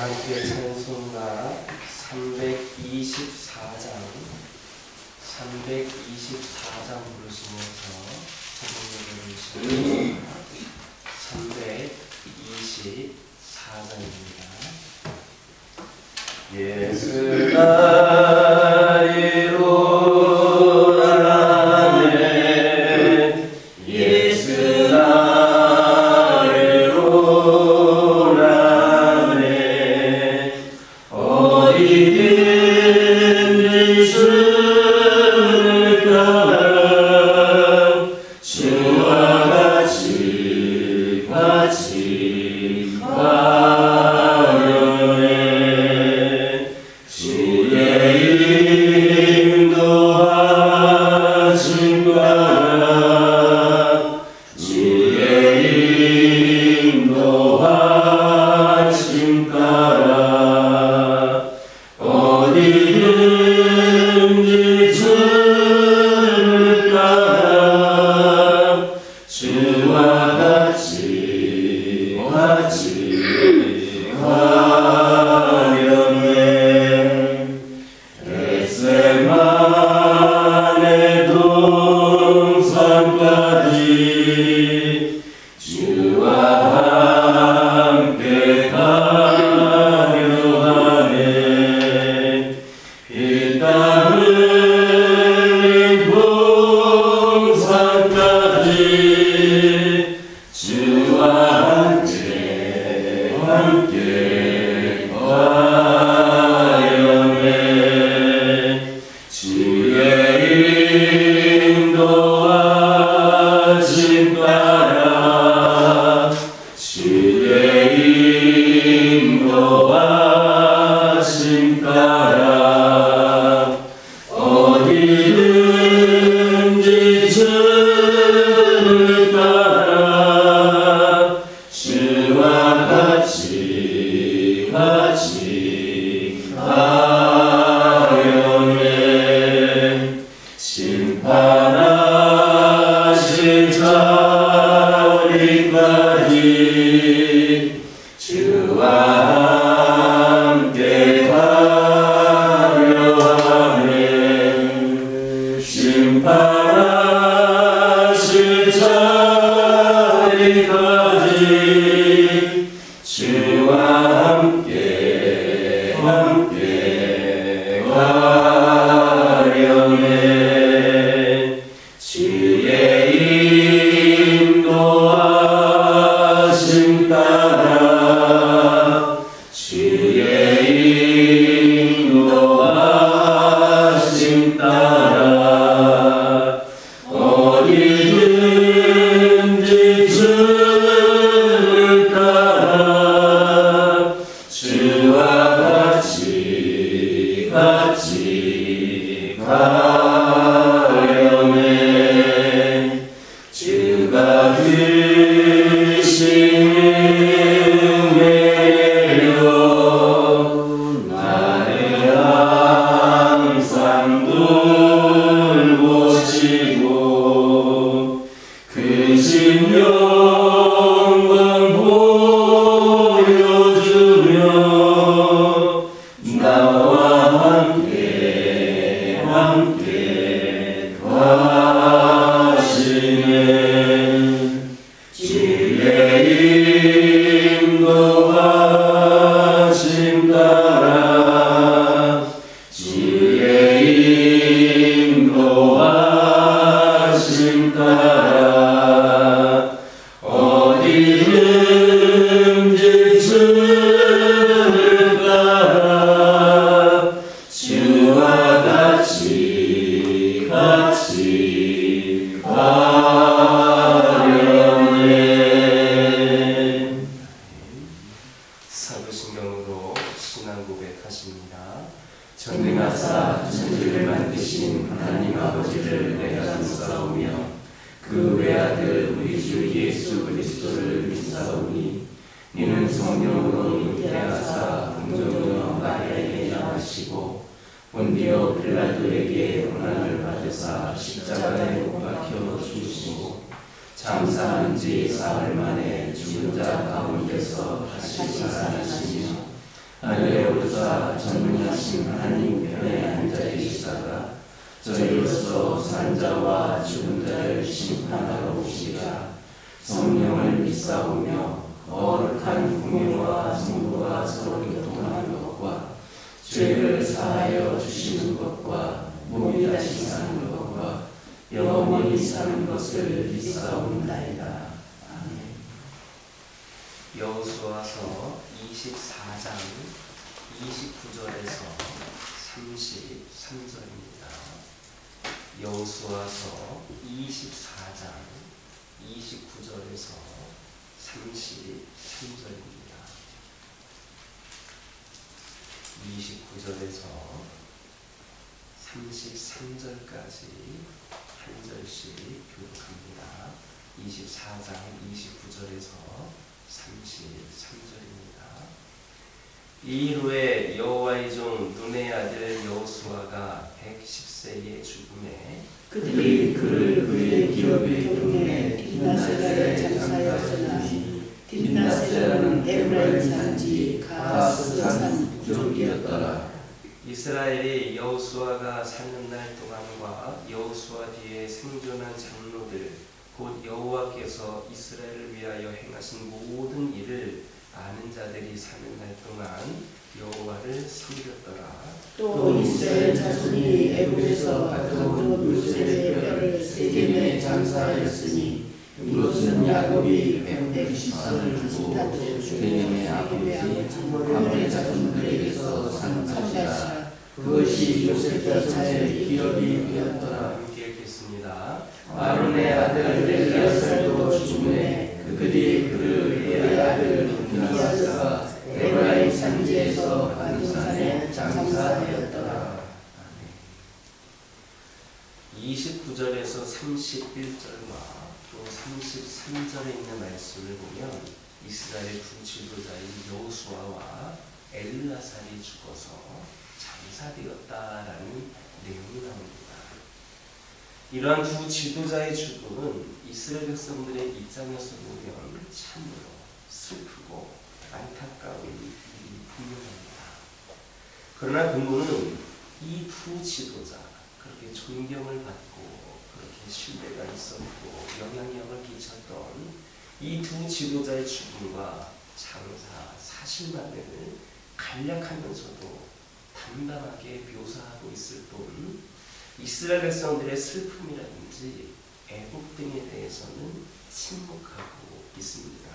함께 찬송가 324장 부르시면서 찬송을 부르시면 324장입니다. 예수 나리로 나네 예수 나리로 나네 어디든지 주를 따라 주와 같이 가려네 주의 인도하심 따라 주의 인도하심 따라 어디든지 주를 따라 주와 같이 가려네 겟세마네 동산까지 주와 함께 가려 하네 피땀 흘린 동산까지 주와 함께 가려네 주의 인도하심 따라 주의 인도하심 따라 어디든지 주를 따라 주와 같이 가려네 심판하실 자리까지 주와 함께 가려 하네 심판하실 자리까지 주와 함께 가려네 주의 인도하심 따라 주의 인도하심 따라 어디든지 주를 따라 주와 같이 가려네 주가 주신 은혜로 나를 항상 돌보시고 크신 영광 보여주며 나와 함께 가시네 주의 인도하심 따라 주의 인도하심 따라 어디든지 주를 따라 주와 같이 가려네 사도신경으로 신앙 고백하십니다. 전능하사 천지를 만드신 하나님 아버지를 내가 믿사오며 그 외아들 우리 주 예수 그리스도를 믿사오니 이는 성령으로 잉태하사 동정녀 마리아에게 낳으시고 본디오 빌라도에게 고난을 받으사 십자가에 못 박혀 죽으시고 장사한 지 사흘 만에 죽은 자 가운데서 다시 살아나시며 주께서 전능하신 하나님 편에 앉아 계시다가 저희로서 산자와 죽은 자를 심판하러 오시리라. 성령을 믿사오며 거룩한 공예와 성부가 서로 교통하는 것과 죄를 사하여 주시는 것과 몸이 다시 사는 것과 영원히 사는 것을 믿사옵나이다. 아멘. 여호수아서 24장 29절에서 33절입니다. 여호수아서 24장 29절에서 33절입니다. 29절에서 33절까지 한 절씩 교독합니다. 24장 29절에서 33절입니다. 이후에 여호와의 종 눈의 아들 여호수아가 110세에 죽음에 그들이 그를 그의 기업의 동네 딥나세라에 장사하였으나 딥나세라는 에브라임 산지 가스산 부족이었더라. 이스라엘이 여호수아가 사는 날 동안과 여호수아 뒤에 생존한 장로들 곧 여호와께서 이스라엘을 위하여 행하신 모든 일을 아는 자들이 사는 날 동안 여호와를 섬겼더라. 또 이스라엘 자손이 애굽에서 가져온 요셉의 뼈를 세겜에 장사하였으니 이것은 야곱이 110선을 주고 세겜의 아버지 하몰의 자손들에게서 산 것이라. 그것이 요셉 자손의 기업이 되었더라. 함께 읽겠습니다. 아론의 아들 엘리야살도 죽음에 그들이 그를 그의 아들 딥나세가 에브라임 산지에서 가드산에 장사하였더라. 29절에서 31절과 또 33절에 있는 말씀을 보면 이스라엘 두 지도자인 여호수아와 엘르아살이 죽어서 장사되었다라는 내용이 나옵니다. 이러한 두 지도자의 죽음은 이스라엘 백성들의 입장에서 보면 참으로 슬프고 안타까운 일이 분명합니다. 그러나 본문은 이 두 지도자, 그렇게 존경을 받고 그렇게 신뢰가 있었고 영향력을 끼쳤던 이 두 지도자의 죽음과 장사 사실만을 간략하면서도 담담하게 묘사하고 있을 뿐 이스라엘 백성들의 슬픔이라든지 애국 등에 대해서는 침묵하고 있습니다.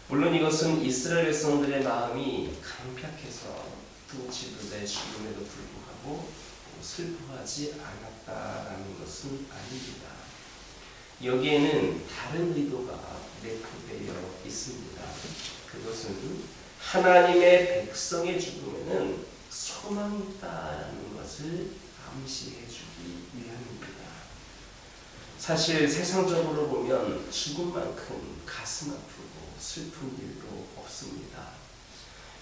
물론 이것은 이스라엘 백성들의 마음이 강팍해서 두 지도자의 죽음에도 불구하고 슬퍼하지 않았다라는 것은 아닙니다. 여기에는 다른 의도가 내포되어 있습니다. 그것은 하나님의 백성의 죽음에는 소망이 있다라는 것을 암시해 주기 위함입니다. 사실 세상적으로 보면 죽음만큼 가슴 아프고 슬픈 일도 없습니다.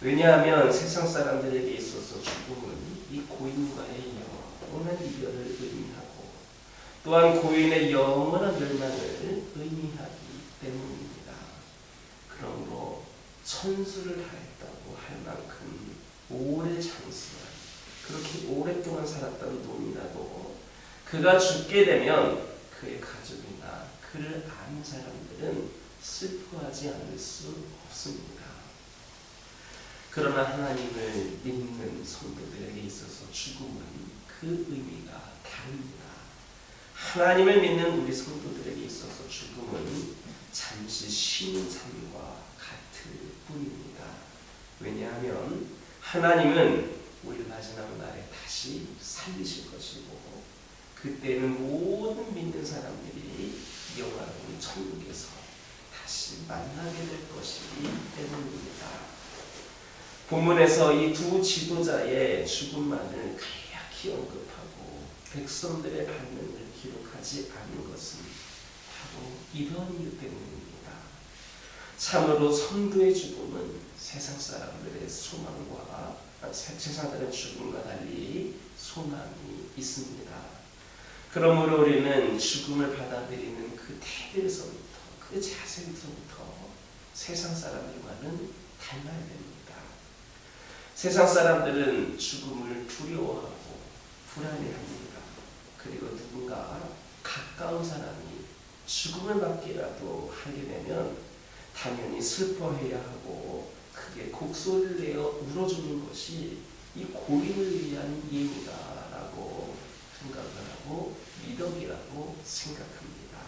왜냐하면 세상 사람들에게 있어서 죽음은 이 고인과의 영원한 이별을 의미하고 또한 고인의 영원한 멸망을 의미하기 때문입니다. 그러므로 천수를 다했다고 할 만큼 오래 장수한 그렇게 오랫동안 살았던 노인이라도 그가 죽게 되면 그의 가족이나 그를 아는 사람들은 슬퍼하지 않을 수 없습니다. 그러나 하나님을 믿는 성도들에게 있어서 죽음은 그 의미가 다릅니다. 하나님을 믿는 우리 성도들에게 있어서 죽음은 잠시 쉬는 삶과 같을 뿐입니다. 왜냐하면 하나님은 우리 마지막 날에 다시 살리실 것이고 그때는 모든 믿는 사람들이 영화로운 천국에서 다시 만나게 될 것이기 때문입니다. 본문에서 이 두 지도자의 죽음만을 간략히 언급하고 백성들의 반응을 기록하지 않은 것은 바로 이런 이유 때문입니다. 참으로 성도의 죽음은 세상 사람들의 소망과 세상 사람의 죽음과 달리 소망이 있습니다. 그러므로 우리는 죽음을 받아들이는 그 태도에서부터 그 자세에서부터 세상 사람들과는 달라야 됩니다. 세상 사람들은 죽음을 두려워하고 불안해합니다. 그리고 누군가 가까운 사람이 죽음을 맞기라도 하게 되면 당연히 슬퍼해야 하고 크게 곡소리를 내어 울어주는 것이 이 고인을 위한 예우다라고 생각을 하고 미덕이라고 생각합니다.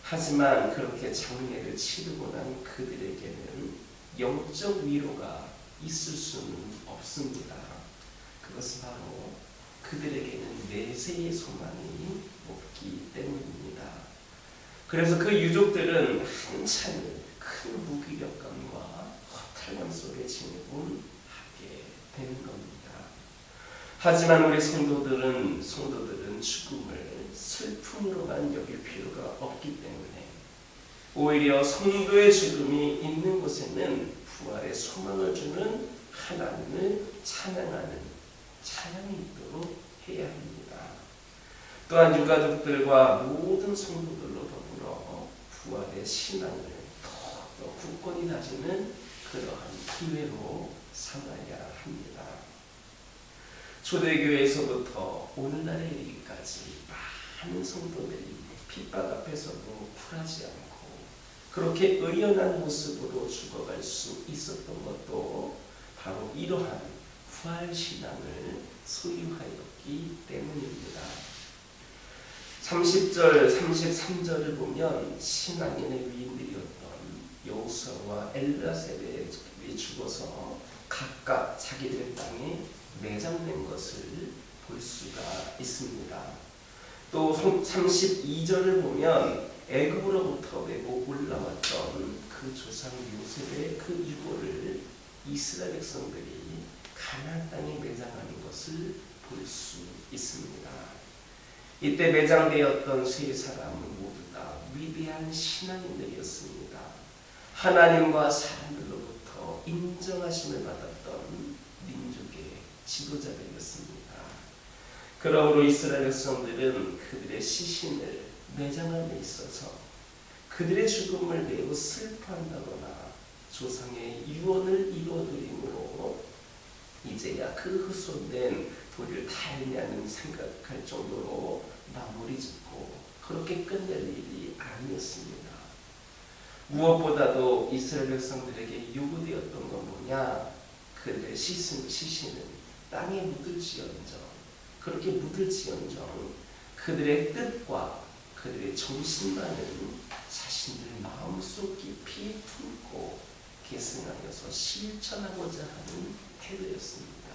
하지만 그렇게 장례를 치르고 난 그들에게는 영적 위로가 있을 수는 없습니다. 그것은 바로 그들에게는 내세의 소망이 없기 때문입니다. 그래서 그 유족들은 한참을 큰 무기력감과 허탈감 속에 지내곤 하게 되는 겁니다. 하지만 우리 성도들은 죽음을 슬픔으로만 여길 필요가 없기 때문에 오히려 성도의 죽음이 있는 곳에는 부활의 소망을 주는 하나님을 찬양하는 찬양이 있도록 해야 합니다. 또한 유가족들과 모든 성도들로 더불어 부활의 신앙을 더욱더 굳건히 다지는 그러한 기회로 삼아야 합니다. 초대교회에서부터 오늘날에 이르기까지 많은 성도들이 핍박 앞에서도 굴하지 않고 그렇게 의연한 모습으로 죽어갈 수 있었던 것도 바로 이러한 부활신앙을 소유하였기 때문입니다. 30절, 33절을 보면 신앙인의 위인들이었던 여호수아와 엘르아셀이 죽어서 각각 자기들의 땅에 매장된 것을 볼 수가 있습니다. 또 32절을 보면 애굽으로부터 메고 올라왔던 그 조상 요셉의 그 유고를 이스라엘 백성들이 가나안 땅에 매장하는 것을 볼 수 있습니다. 이때 매장되었던 세 사람은 모두 다 위대한 신앙인들이었습니다. 하나님과 사람들로부터 인정하심을 받았던 민족의 지도자들이었습니다. 그러므로 이스라엘 백성들은 그들의 시신을 매장함에 있어서 그들의 죽음을 매우 슬퍼한다거나 조상의 유언을 이루어드림으로 이제야 그 훼손된 도리를 달냐는 생각할 정도로 마무리 짓고 그렇게 끝낼 일이 아니었습니다. 무엇보다도 이스라엘 백성들에게 요구되었던 건 뭐냐? 그들의 시신은 땅에 묻을지언정 그렇게 묻을지언정 그들의 뜻과 그들의 정신만은 자신들 마음속 깊이 품고 계승하여서 실천하고자 하는 태도였습니다.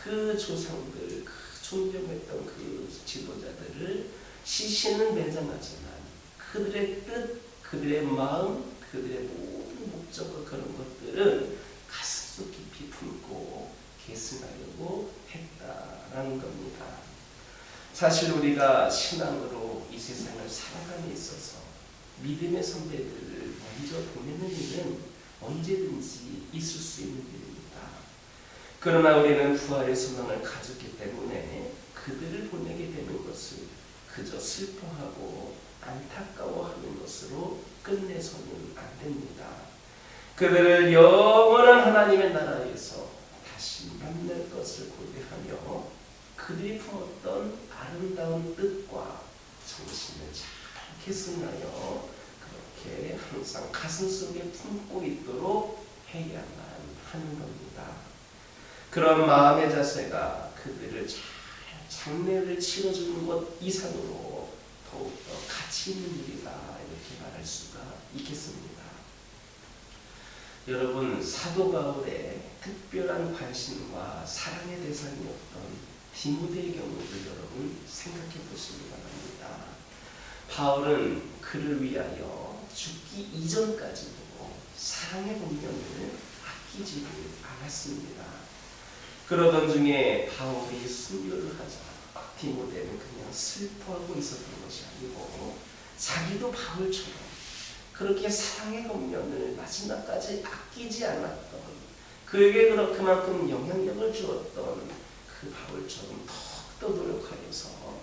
그 조상들, 그 존경했던 그 지도자들을 시신은 매장하지만 그들의 뜻, 그들의 마음, 그들의 모든 목적과 그런 것들은 가슴속 깊이 품고 계승하려고 했다라는 겁니다. 사실 우리가 신앙으로 이 세상을 살아감에 있어서 믿음의 선배들을 먼저 보내는 일은 언제든지 있을 수 있는 일입니다. 그러나 우리는 부활의 소망을 가졌기 때문에 그들을 보내게 되는 것을 그저 슬퍼하고 안타까워하는 것으로 끝내서는 안 됩니다. 그들을 영원한 하나님의 나라에서 다시 만날 것을 고대하며 그들이 품었던 아름다운 뜻과 정신을 잘 계승하여 그렇게 항상 가슴속에 품고 있도록 해야만 하는 겁니다. 그런 마음의 자세가 그들을 잘 장례를 치러주는 것 이상으로 더욱더 가치 있는 일이다 이렇게 말할 수가 있겠습니다. 여러분, 사도 바울의 특별한 관심과 사랑의 대상이었던 디모데의 경우를 여러분 생각해 보시기 바랍니다. 바울은 그를 위하여 죽기 이전까지도 사랑의 본면을 아끼지를 않았습니다. 그러던 중에 바울이 순교를 하자 디모데는 그냥 슬퍼하고 있었던 것이 아니고 자기도 바울처럼 그렇게 사랑의 본면을 마지막까지 아끼지 않았던 그에게 그만큼 영향력을 주었던 그 바울처럼 더욱더 노력하여서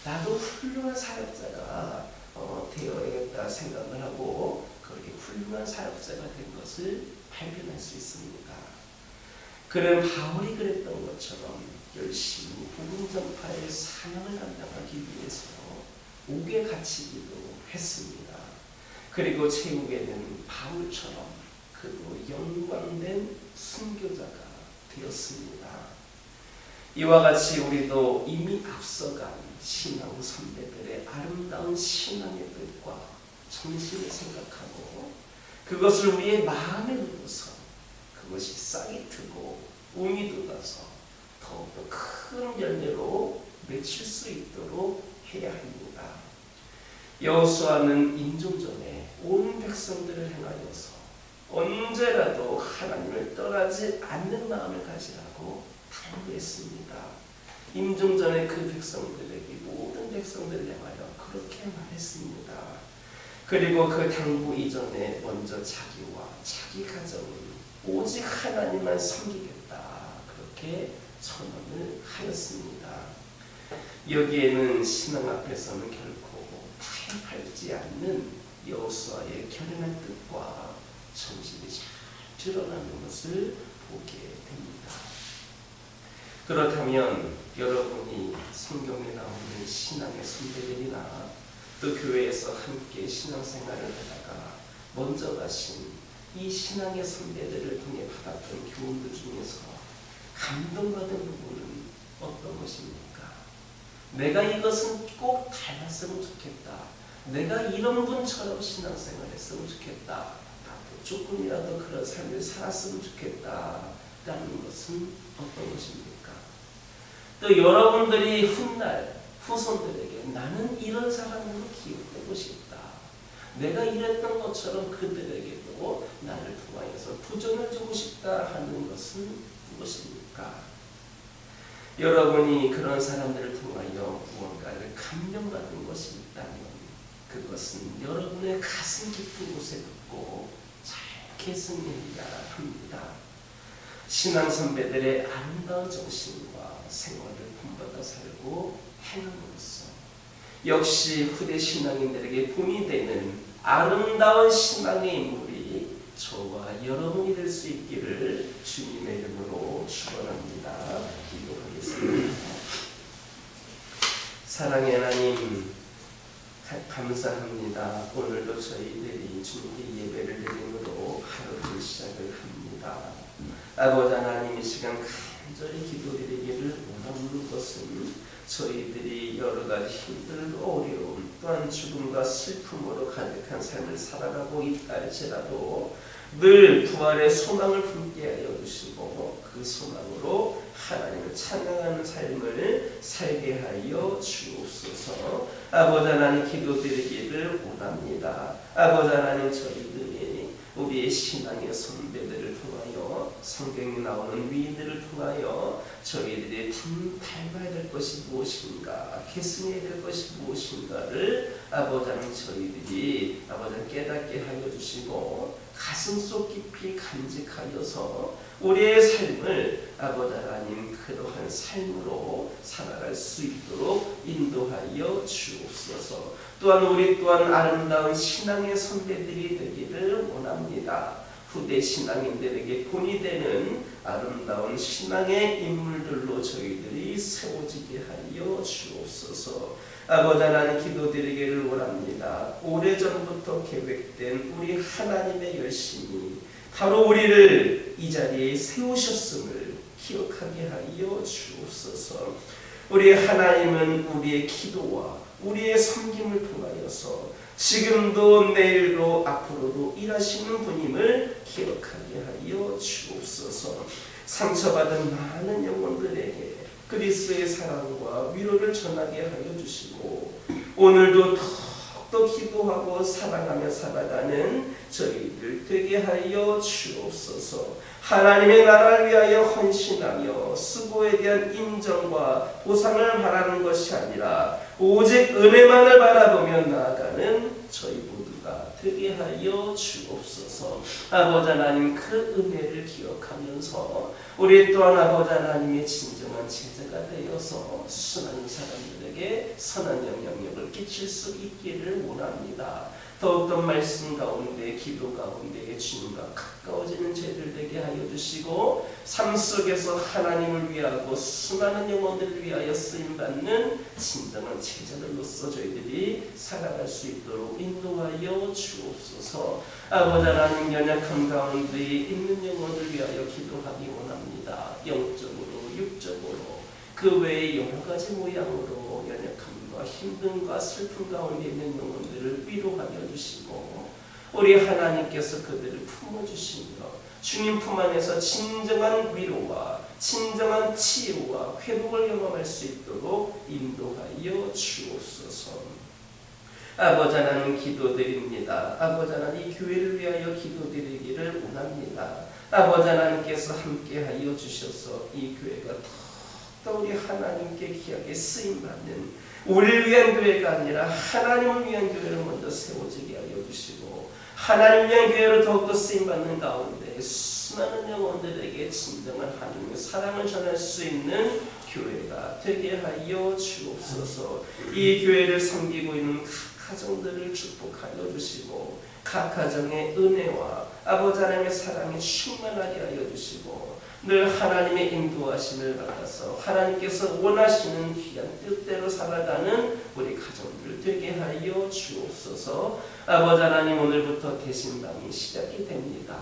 나도 훌륭한 사역자가 되어야겠다 생각을 하고 그렇게 훌륭한 사역자가 된 것을 발견할 수 있습니다. 그는 바울이 그랬던 것처럼 열심히 복음 전파의 사명을 감당하기 위해서 옥에 갇히기도 했습니다. 그리고 최후에는 바울처럼 그로 영광된 순교자가 되었습니다. 이와 같이 우리도 이미 앞서간 신앙 선배들의 아름다운 신앙의 뜻과 정신을 생각하고 그것을 우리의 마음에 넣어서 그것이 싹이 트고 운이 돋아서 더욱더 큰 열매로 맺힐 수 있도록 해야 합니다. 여호수아는 임종전에 온 백성들을 향하여서 언제라도 하나님을 떠나지 않는 마음을 가지라고 당부했습니다. 임종전에 그 백성들에게 모든 백성들을 향하여 그렇게 말했습니다. 그리고 그 당부 이전에 먼저 자기와 자기 가정은 오직 하나님만 섬기겠다 그렇게 선언을 하였습니다. 여기에는 신앙 앞에서는 결코 타협하지 않는 여호수아의 결연한 뜻과 정신이 잘 드러나는 것을 보게 됩니다. 그렇다면 여러분이 성경에 나오는 신앙의 선배들이나 또 교회에서 함께 신앙생활을 하다가 먼저 가신 이 신앙의 선배들을 통해 받았던 교훈들 중에서 감동받은 부분은 어떤 것입니까? 내가 이것은 꼭 닮았으면 좋겠다. 내가 이런 분처럼 신앙생활 했으면 좋겠다. 나도 조금이라도 그런 삶을 살았으면 좋겠다. 라는 것은 어떤 것입니까? 또 여러분들이 훗날 후손들에게 나는 이런 사람으로 기억되고 싶다. 내가 이랬던 것처럼 그들에게도 나를 통하여서 도전을 주고 싶다 하는 것은 무엇입니까? 여러분이 그런 사람들을 통하여 무언가를 감명받은 것이 있다면 그것은 여러분의 가슴 깊은 곳에 붙고 잘 계승해야 합니다. 신앙 선배들의 아름다운 정신과 생활을 본받아 살고 행함으로써 역시 후대 신앙인들에게 본이 되는 아름다운 신앙의 인물이 저와 여러분이 될 수 있기를 주님의 이름으로 축원합니다. 기도하겠습니다. 사랑의 하나님 감사합니다. 오늘도 저희들이 주님께 예배를 드림으로 하루를 시작을 합니다. 아버지 하나님 이 시간 간절히 기도드리기를 원하는 것은 저희들이 여러 가지 힘들고 어려움 또한 죽음과 슬픔으로 가득한 삶을 살아가고 있다 할지라도 늘 부활의 소망을 품게 하여 주시고 그 소망으로 하나님을 찬양하는 삶을 살게 하여 주옵소서. 아버지 하나님 기도드리기를 원합니다. 아버지 하나님 저희들이 우리의 신앙의 선배들을 통하여 성경에 나오는 위인들을 통하여 저희들이 닮아야 될 것이 무엇인가 계승해야 될 것이 무엇인가를 아버지 하나님 저희들이 아버지 하나님 깨닫게 하여 주시고 가슴속 깊이 간직하여서 우리의 삶을 아버지 하나님 그러한 삶으로 살아갈 수 있도록 인도하여 주옵소서. 또한 우리 또한 아름다운 신앙의 선배들이 되기를 원합니다. 후대 신앙인들에게 본이 되는 아름다운 신앙의 인물들로 저희들이 세워지게 하여 주옵소서. 아버지 하나님 기도드리기를 원합니다. 오래전부터 계획된 우리 하나님의 열심이 바로 우리를 이 자리에 세우셨음을 기억하게 하여 주옵소서. 우리 하나님은 우리의 기도와 우리의 섬김을 통하여서 지금도 내일도 앞으로도 일하시는 분임을 기억하게 하여 주옵소서. 상처받은 많은 영혼들에게 그리스도의 사랑과 위로를 전하게 하여 주시고 오늘도 더욱더 기도하고 사랑하며 살아가는 저희들 되게 하여 주옵소서. 하나님의 나라를 위하여 헌신하며 수고에 대한 인정과 보상을 바라는 것이 아니라 오직 은혜만을 바라보며 나아가는 저희 모두가 되게 하여 주옵소서. 아버지 하나님 그 은혜를 기억하면서 우리 또한 아버지 하나님의 진정한 제자가 되어서 수많은 사람들에게 선한 영향력을 끼칠 수 있기를 원합니다. 더욱더 말씀 가운데 기도 가운데 주님과 가까워지는 죄들 되게 하여 하여 주시고 삶 속에서 하나님을 위하고 수많은 영혼들을 위하여 쓰임받는 진정한 제자들로서 저희들이 살아갈 수 있도록 인도하여 주옵소서. 아버지 하나님, 연약한 가운데 있는 영혼을 위하여 기도하기 원합니다. 영적으로 육적으로 그 외에 여러 가지 모양으로 연약함과 힘듦과 슬픔 가운데 있는 영혼들을 위로하여 주시고 우리 하나님께서 그들을 품어주시며 주님 품 안에서 진정한 위로와 진정한 치유와 회복을 경험할 수 있도록 인도하여 주옵소서. 아버지 하나님, 기도드립니다. 아버지 하나님, 이 교회를 위하여 기도드리기를 원합니다. 아버지 하나님께서 함께하여 주셔서 이 교회가 더 우리 하나님께 귀하게 쓰임받는 우리를 위한 교회가 아니라 하나님을 위한 교회를 먼저 세워지게 하여 주시고 하나님을 위한 교회로 더욱더 쓰임받는 가운데 수많은 영혼들에게 진정한 하나님의 사랑을 전할 수 있는 교회가 되게 하여 주옵소서. 이 교회를 섬기고 있는 각 가정들을 축복하여 주시고 각 가정의 은혜와 아버지 하나님의 사랑이 충만하게 하여 주시고 늘 하나님의 인도하심을 받아서 하나님께서 원하시는 귀한 뜻대로 살아가는 우리 가정들 되게 하여 주옵소서. 아버지 하나님, 오늘부터 대신방이 시작이 됩니다.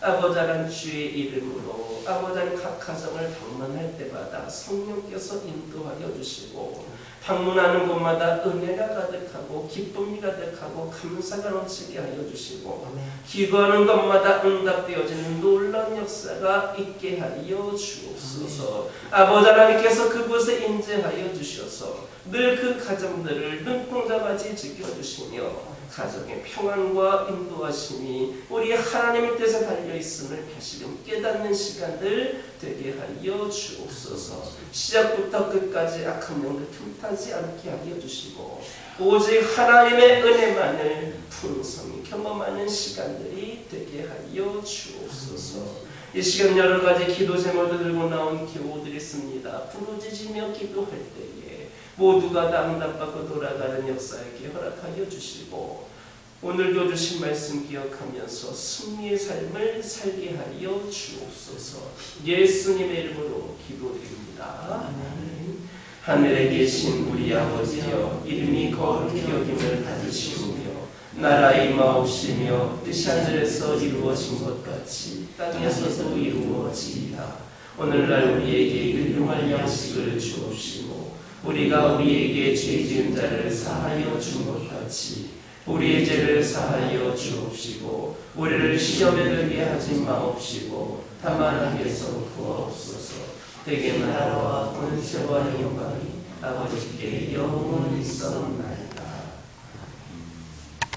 아버지 하나님, 주의 이름으로 아버지 하나님 각 가정을 방문할 때마다 성령께서 인도하여 주시고 방문하는 곳마다 은혜가 가득하고 기쁨이 가득하고 감사가 넘치게 하여 주시고 기도하는 것마다 응답되어지는 놀라운 역사가 있게 하여 주옵소서. 아버지 하나님께서 그곳에 임재하여 주셔서 늘 그 가정들을 눈동자같이 지켜주시며 가정의 평안과 인도하심이 우리 하나님의 뜻에 달려있음을 다시금 깨닫는 시간들 되게 하여 주옵소서. 시작부터 끝까지 악한 영들 틈타지 않게 하여 주시고 오직 하나님의 은혜만을 풍성히 경험하는 시간들이 되게 하여 주옵소서. 이 시간 여러 가지 기도 제목을 들고 나온 교우들이 있습니다. 부르짖으며 기도할 때에 모두가 다 응답받고 돌아가는 역사에게 허락하여 주시고 오늘도 주신 말씀 기억하면서 승리의 삶을 살게 하여 주옵소서. 예수님의 이름으로 기도드립니다. 하늘에 계신 우리 아버지여, 이름이 거룩히 여김을 받으시오며 나라 임하옵시며 뜻이 하늘에서 이루어진 것 같이 땅에서도 이루어지이다. 오늘날 우리에게 일용할 양식을 주옵시고 우리가 우리에게 죄 지은 자를 사하여 준 것 같이 우리의 죄를 사하여 주옵시고 우리를 시험에 들게 하지 마옵시고 다만 악에서 구하옵소서. 대개 나라와 권세와 영광이 아버지께 영원히 있사옵나이다.